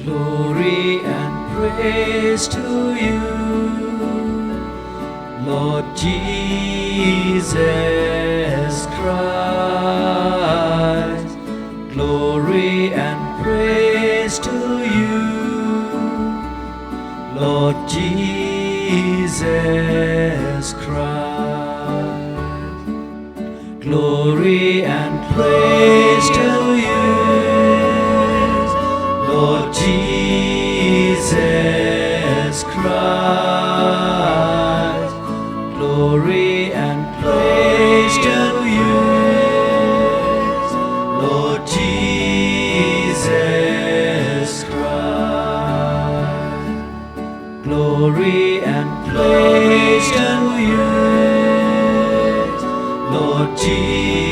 Glory and praise to you, Lord Jesus Christ. Glory and praise to you, Lord Jesus Christ. Glory and praise to you, Lord Jesus Christ. Glory and praise to you, Lord Jesus Christ. Glory and praise to you, Lord Jesus.